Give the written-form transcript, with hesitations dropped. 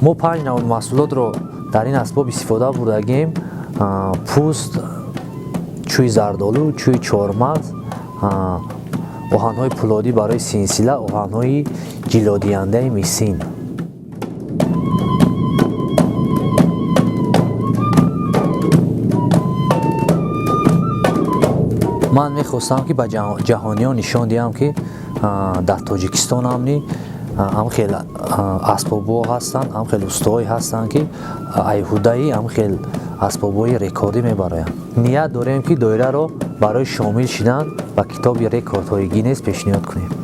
мо 5 навъи маҳсулотро дар ин асбоб истифода бурдагем. Пӯст, чӯи зардолу, чӯи чормағз, оҳанҳои пӯлодӣ барои синсила, оҳанҳои ҷилодияндаи мисин. ман мехостам ки ба ҷаҳониён нишон диҳам ки дар тоҷикистон ҳам хел асбобҳо ҳастанд, ҳам хел устоҳое ҳастанд ки айҳудаи ҳам хел асбобҳои рекордӣ мебароянд. ният дорем ки доираро барои шомил шудан ба китоби рекордҳои Гиннес пешниҳод кунем.